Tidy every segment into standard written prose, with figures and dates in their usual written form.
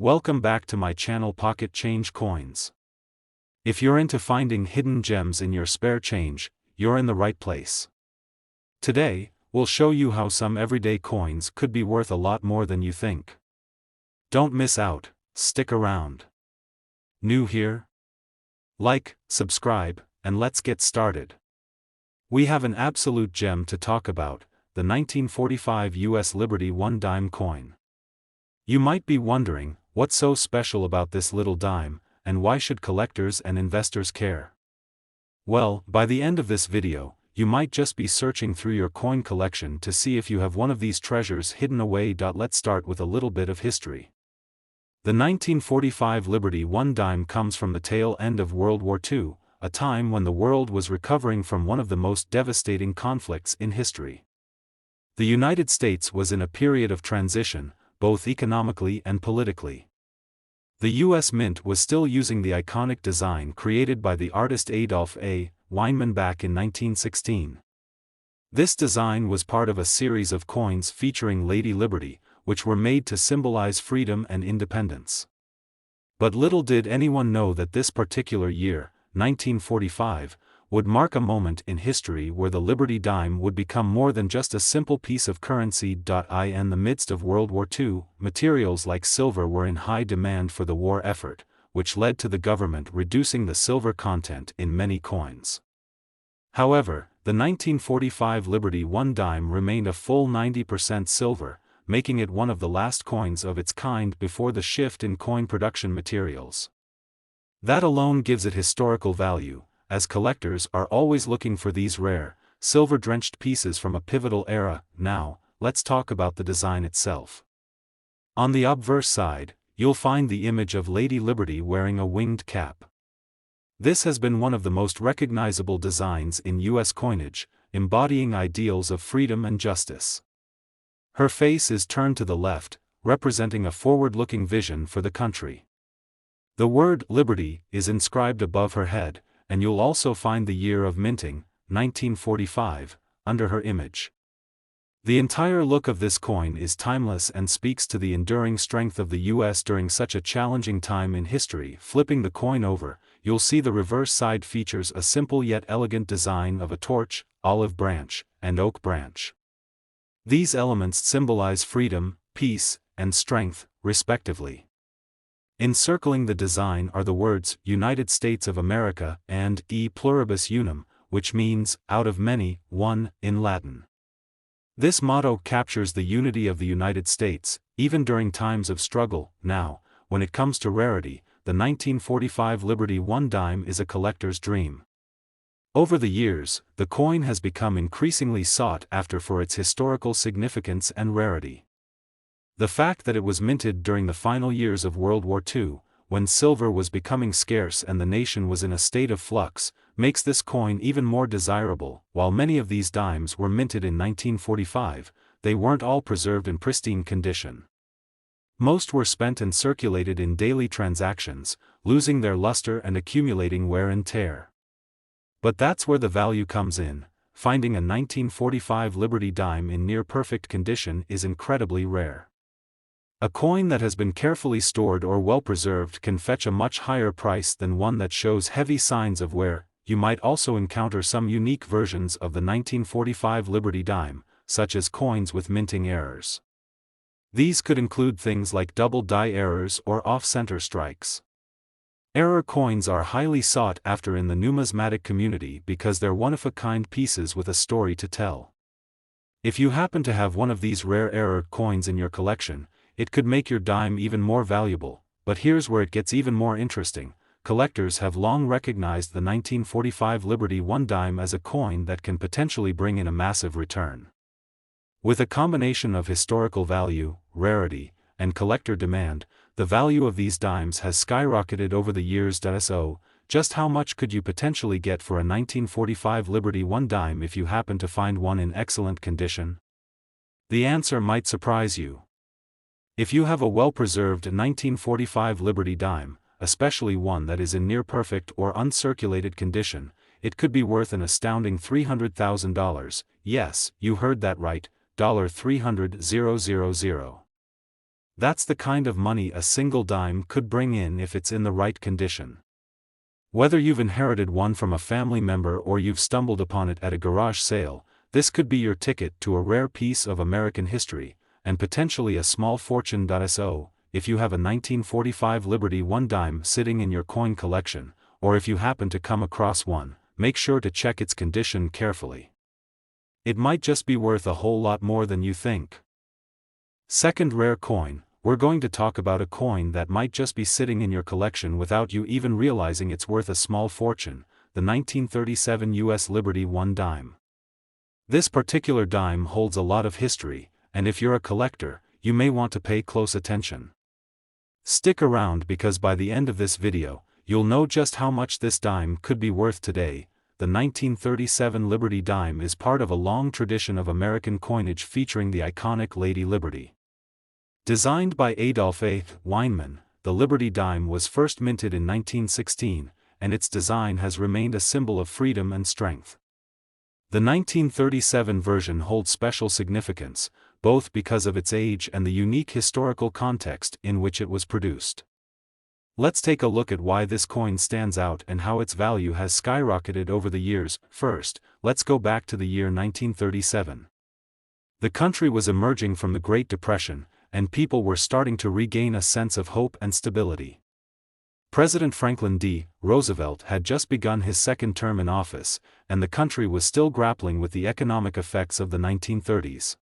Welcome back to my channel Pocket Change Coins. If you're into finding hidden gems in your spare change, you're in the right place. Today, we'll show you how some everyday coins could be worth a lot more than you think. Don't miss out, stick around. New here? Like, subscribe, and let's get started. We have an absolute gem to talk about, the 1945 US Liberty 1 dime coin. You might be wondering, what's so special about this little dime, and why should collectors and investors care? Well, by the end of this video, you might just be searching through your coin collection to see if you have one of these treasures hidden away. Let's start with a little bit of history. The 1945 Liberty 1 dime comes from the tail end of World War II, a time when the world was recovering from one of the most devastating conflicts in history. The United States was in a period of transition, both economically and politically. The U.S. Mint was still using the iconic design created by the artist Adolph A. Weinman back in 1916. This design was part of a series of coins featuring Lady Liberty, which were made to symbolize freedom and independence. But little did anyone know that this particular year, 1945, would mark a moment in history where the Liberty dime would become more than just a simple piece of currency. In the midst of World War II, materials like silver were in high demand for the war effort, which led to the government reducing the silver content in many coins. However, the 1945 Liberty 1 dime remained a full 90% silver, making it one of the last coins of its kind before the shift in coin production materials. That alone gives it historical value, as collectors are always looking for these rare, silver-drenched pieces from a pivotal era. Now, let's talk about the design itself. On the obverse side, you'll find the image of Lady Liberty wearing a winged cap. This has been one of the most recognizable designs in U.S. coinage, embodying ideals of freedom and justice. Her face is turned to the left, representing a forward-looking vision for the country. The word Liberty is inscribed above her head, and you'll also find the year of minting, 1945, under her image. The entire look of this coin is timeless and speaks to the enduring strength of the U.S. during such a challenging time in history. Flipping the coin over, you'll see the reverse side features a simple yet elegant design of a torch, olive branch, and oak branch. These elements symbolize freedom, peace, and strength, respectively. Encircling the design are the words United States of America and E pluribus unum, which means, out of many, one, in Latin. This motto captures the unity of the United States, even during times of struggle. Now, when it comes to rarity, the 1945 Liberty 1 dime is a collector's dream. Over the years, the coin has become increasingly sought after for its historical significance and rarity. The fact that it was minted during the final years of World War II, when silver was becoming scarce and the nation was in a state of flux, makes this coin even more desirable. While many of these dimes were minted in 1945, they weren't all preserved in pristine condition. Most were spent and circulated in daily transactions, losing their luster and accumulating wear and tear. But that's where the value comes in. Finding a 1945 Liberty dime in near-perfect condition is incredibly rare. A coin that has been carefully stored or well-preserved can fetch a much higher price than one that shows heavy signs of wear. You might also encounter some unique versions of the 1945 Liberty dime, such as coins with minting errors. These could include things like double die errors or off-center strikes. Error coins are highly sought after in the numismatic community because they're one-of-a-kind pieces with a story to tell. If you happen to have one of these rare error coins in your collection, it could make your dime even more valuable. But here's where it gets even more interesting. Collectors have long recognized the 1945 Liberty 1 dime as a coin that can potentially bring in a massive return. With a combination of historical value, rarity, and collector demand, the value of these dimes has skyrocketed over the years. So, just how much could you potentially get for a 1945 Liberty 1 dime if you happen to find one in excellent condition? The answer might surprise you. If you have a well-preserved 1945 Liberty dime, especially one that is in near-perfect or uncirculated condition, it could be worth an astounding $300,000. Yes, you heard that right, $300,000. That's the kind of money a single dime could bring in if it's in the right condition. Whether you've inherited one from a family member or you've stumbled upon it at a garage sale, this could be your ticket to a rare piece of American history, and potentially a small fortune. So, if you have a 1945 Liberty 1 dime sitting in your coin collection, or if you happen to come across one, make sure to check its condition carefully. It might just be worth a whole lot more than you think. Second rare coin, we're going to talk about a coin that might just be sitting in your collection without you even realizing it's worth a small fortune, the 1937 U.S. Liberty 1 dime. This particular dime holds a lot of history, and if you're a collector, you may want to pay close attention. Stick around because by the end of this video, you'll know just how much this dime could be worth today. The 1937 Liberty dime is part of a long tradition of American coinage featuring the iconic Lady Liberty. Designed by Adolph A. Weinman, the Liberty dime was first minted in 1916, and its design has remained a symbol of freedom and strength. The 1937 version holds special significance, both because of its age and the unique historical context in which it was produced. Let's take a look at why this coin stands out and how its value has skyrocketed over the years. First, let's go back to the year 1937. The country was emerging from the Great Depression, and people were starting to regain a sense of hope and stability. President Franklin D. Roosevelt had just begun his second term in office, and the country was still grappling with the economic effects of the 1930s.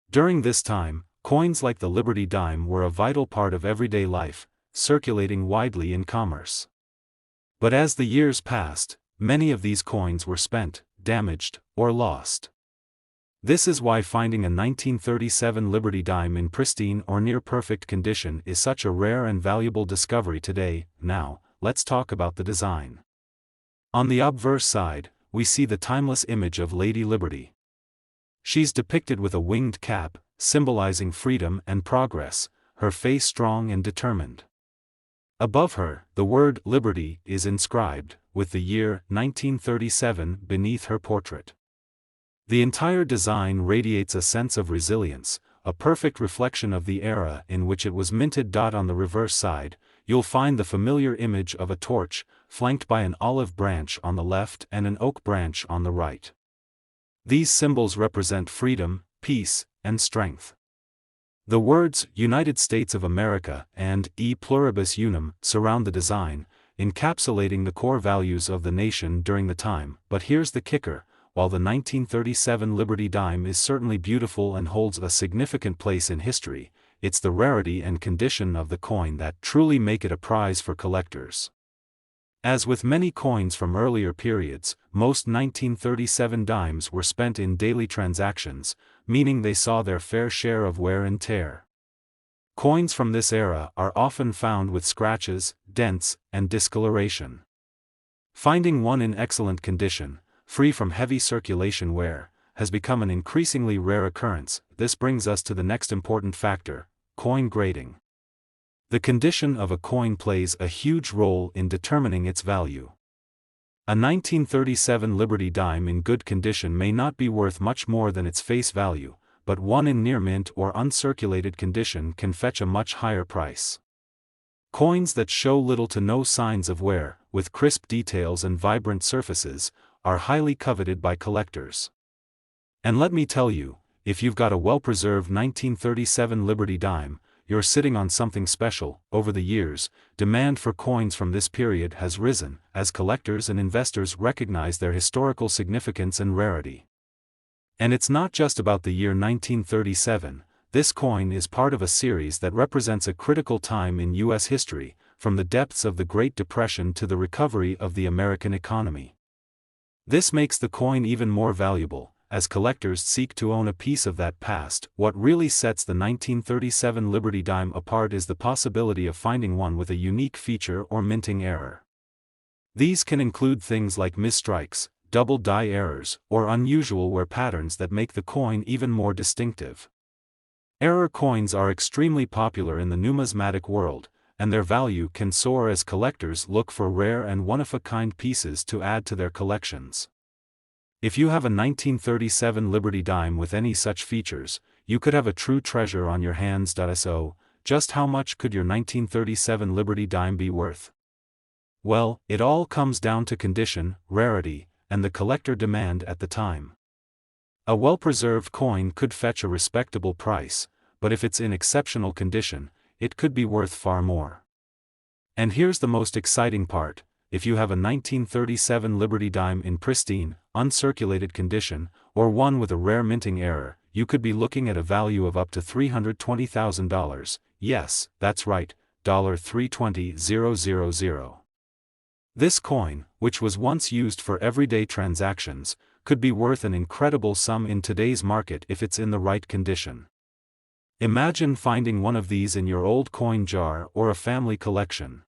During this time, coins like the Liberty dime were a vital part of everyday life, circulating widely in commerce. But as the years passed, many of these coins were spent, damaged, or lost. This is why finding a 1937 Liberty dime in pristine or near-perfect condition is such a rare and valuable discovery today. Now, let's talk about the design. On the obverse side, we see the timeless image of Lady Liberty. She's depicted with a winged cap, symbolizing freedom and progress, her face strong and determined. Above her, the word Liberty is inscribed, with the year 1937 beneath her portrait. The entire design radiates a sense of resilience, a perfect reflection of the era in which it was minted. On the reverse side, you'll find the familiar image of a torch, flanked by an olive branch on the left and an oak branch on the right. These symbols represent freedom, peace, and strength. The words United States of America and E pluribus unum surround the design, encapsulating the core values of the nation during the time. But here's the kicker: while the 1937 Liberty dime is certainly beautiful and holds a significant place in history, it's the rarity and condition of the coin that truly make it a prize for collectors. As with many coins from earlier periods, most 1937 dimes were spent in daily transactions, meaning they saw their fair share of wear and tear. Coins from this era are often found with scratches, dents, and discoloration. Finding one in excellent condition, free from heavy circulation wear, has become an increasingly rare occurrence. This brings us to the next important factor: coin grading. The condition of a coin plays a huge role in determining its value. A 1937 Liberty dime in good condition may not be worth much more than its face value, but one in near mint or uncirculated condition can fetch a much higher price. Coins that show little to no signs of wear, with crisp details and vibrant surfaces, are highly coveted by collectors. And let me tell you, if you've got a well-preserved 1937 Liberty dime, you're sitting on something special. Over the years, demand for coins from this period has risen, as collectors and investors recognize their historical significance and rarity. And it's not just about the year 1937, this coin is part of a series that represents a critical time in U.S. history, from the depths of the Great Depression to the recovery of the American economy. This makes the coin even more valuable, as collectors seek to own a piece of that past. What really sets the 1937 Liberty dime apart is the possibility of finding one with a unique feature or minting error. These can include things like misstrikes, double die errors, or unusual wear patterns that make the coin even more distinctive. Error coins are extremely popular in the numismatic world, and their value can soar as collectors look for rare and one-of-a-kind pieces to add to their collections. If you have a 1937 Liberty dime with any such features, you could have a true treasure on your hands. So, just how much could your 1937 Liberty dime be worth? Well, it all comes down to condition, rarity, and the collector demand at the time. A well-preserved coin could fetch a respectable price, but if it's in exceptional condition, it could be worth far more. And here's the most exciting part: if you have a 1937 Liberty dime in pristine, uncirculated condition, or one with a rare minting error, you could be looking at a value of up to $320,000. Yes, that's right, $320,000. This coin, which was once used for everyday transactions, could be worth an incredible sum in today's market if it's in the right condition. Imagine finding one of these in your old coin jar or a family collection.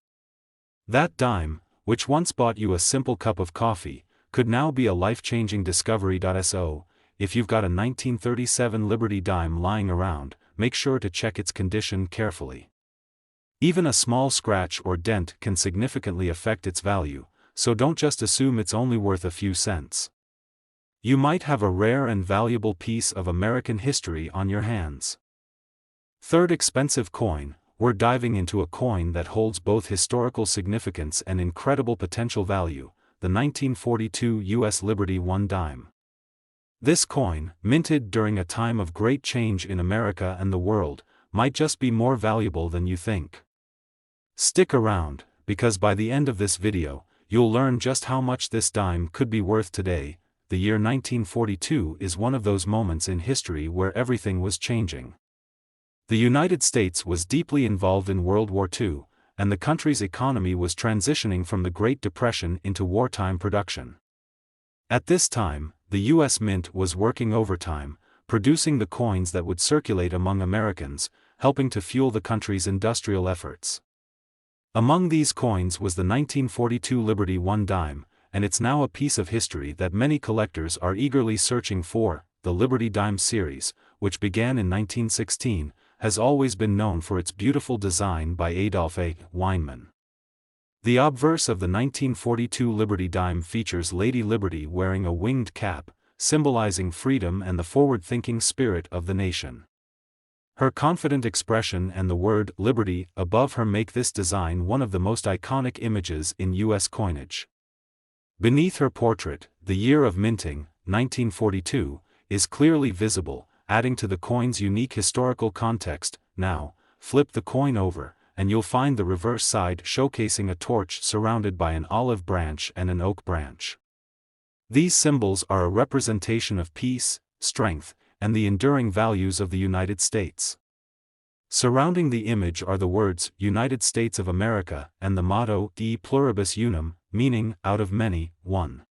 That dime, which once bought you a simple cup of coffee, could now be a life-changing discovery. So, if you've got a 1937 Liberty dime lying around, make sure to check its condition carefully. Even a small scratch or dent can significantly affect its value, so don't just assume it's only worth a few cents. You might have a rare and valuable piece of American history on your hands. Third expensive coin, we're diving into a coin that holds both historical significance and incredible potential value, the 1942 U.S. Liberty 1 dime. This coin, minted during a time of great change in America and the world, might just be more valuable than you think. Stick around, because by the end of this video, you'll learn just how much this dime could be worth today. The year 1942 is one of those moments in history where everything was changing. The United States was deeply involved in World War II, and the country's economy was transitioning from the Great Depression into wartime production. At this time, the U.S. Mint was working overtime, producing the coins that would circulate among Americans, helping to fuel the country's industrial efforts. Among these coins was the 1942 Liberty 1 dime, and it's now a piece of history that many collectors are eagerly searching for. The Liberty dime series, which began in 1916, has always been known for its beautiful design by Adolph A. Weinman. The obverse of the 1942 Liberty dime features Lady Liberty wearing a winged cap, symbolizing freedom and the forward-thinking spirit of the nation. Her confident expression and the word "Liberty" above her make this design one of the most iconic images in U.S. coinage. Beneath her portrait, the year of minting, 1942, is clearly visible, adding to the coin's unique historical context. Now, flip the coin over, and you'll find the reverse side showcasing a torch surrounded by an olive branch and an oak branch. These symbols are a representation of peace, strength, and the enduring values of the United States. Surrounding the image are the words "United States of America" and the motto "E pluribus unum," meaning "out of many, one."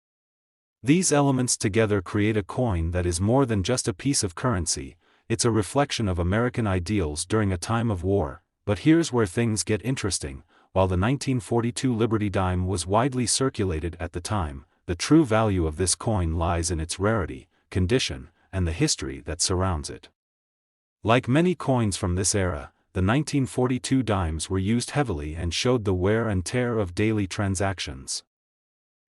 These elements together create a coin that is more than just a piece of currency. It's a reflection of American ideals during a time of war. But here's where things get interesting. While the 1942 Liberty dime was widely circulated at the time, the true value of this coin lies in its rarity, condition, and the history that surrounds it. Like many coins from this era, the 1942 dimes were used heavily and showed the wear and tear of daily transactions.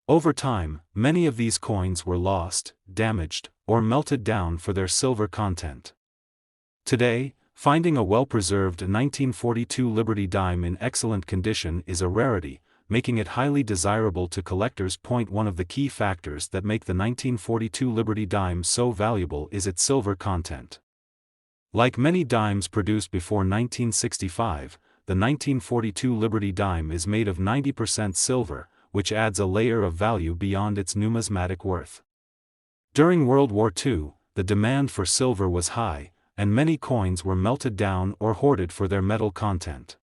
Over time, many of these coins were lost, damaged, or melted down for their silver content. Today, finding a well-preserved 1942 Liberty dime in excellent condition is a rarity, making it highly desirable to collectors. One of the key factors that make the 1942 Liberty dime so valuable is its silver content. Like many dimes produced before 1965, the 1942 Liberty dime is made of 90% silver, which adds a layer of value beyond its numismatic worth. During World War II, the demand for silver was high, and many coins were melted down or hoarded for their metal content.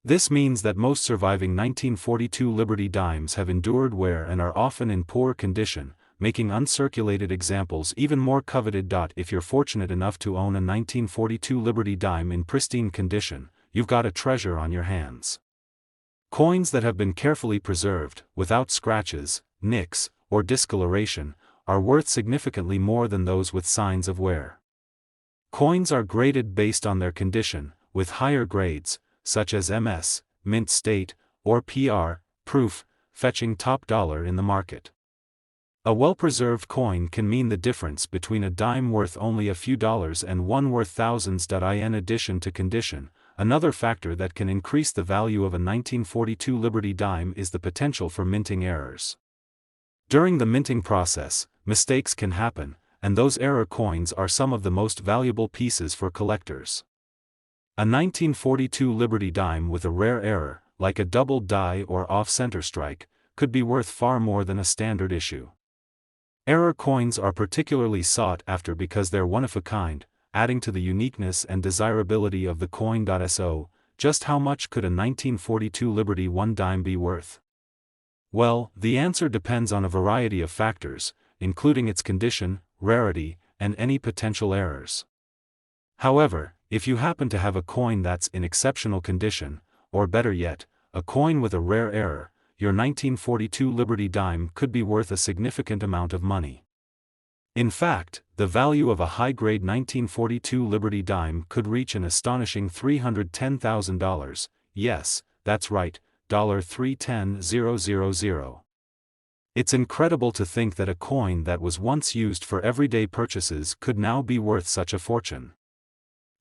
This means that most surviving 1942 Liberty dimes have endured wear and are often in poor condition, making uncirculated examples even more coveted. If you're fortunate enough to own a 1942 Liberty dime in pristine condition, you've got a treasure on your hands. Coins that have been carefully preserved, without scratches, nicks, or discoloration, are worth significantly more than those with signs of wear. Coins are graded based on their condition, with higher grades, such as MS, mint state, or PR, proof, fetching top dollar in the market. A well-preserved coin can mean the difference between a dime worth only a few dollars and one worth thousands. In addition to condition, Another factor that can increase the value of a 1942 Liberty dime is the potential for minting errors. During the minting process, mistakes can happen, and those error coins are some of the most valuable pieces for collectors. A 1942 Liberty dime with a rare error, like a double die or off-center strike, could be worth far more than a standard issue. Error coins are particularly sought after because they're one of a kind, adding to the uniqueness and desirability of the coin. So, just how much could a 1942 Liberty 1 dime be worth? Well, the answer depends on a variety of factors, including its condition, rarity, and any potential errors. However, if you happen to have a coin that's in exceptional condition, or better yet, a coin with a rare error, your 1942 Liberty dime could be worth a significant amount of money. In fact, the value of a high-grade 1942 Liberty dime could reach an astonishing $310,000, yes, that's right, $310,000. It's incredible to think that a coin that was once used for everyday purchases could now be worth such a fortune.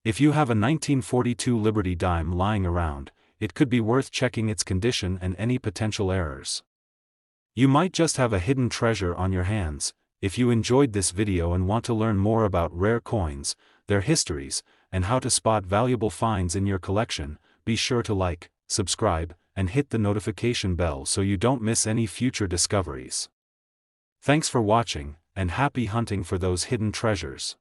If you have a 1942 Liberty dime lying around, it could be worth checking its condition and any potential errors. You might just have a hidden treasure on your hands. If you enjoyed this video and want to learn more about rare coins, their histories, and how to spot valuable finds in your collection, be sure to like, subscribe, and hit the notification bell so you don't miss any future discoveries. Thanks for watching, and happy hunting for those hidden treasures.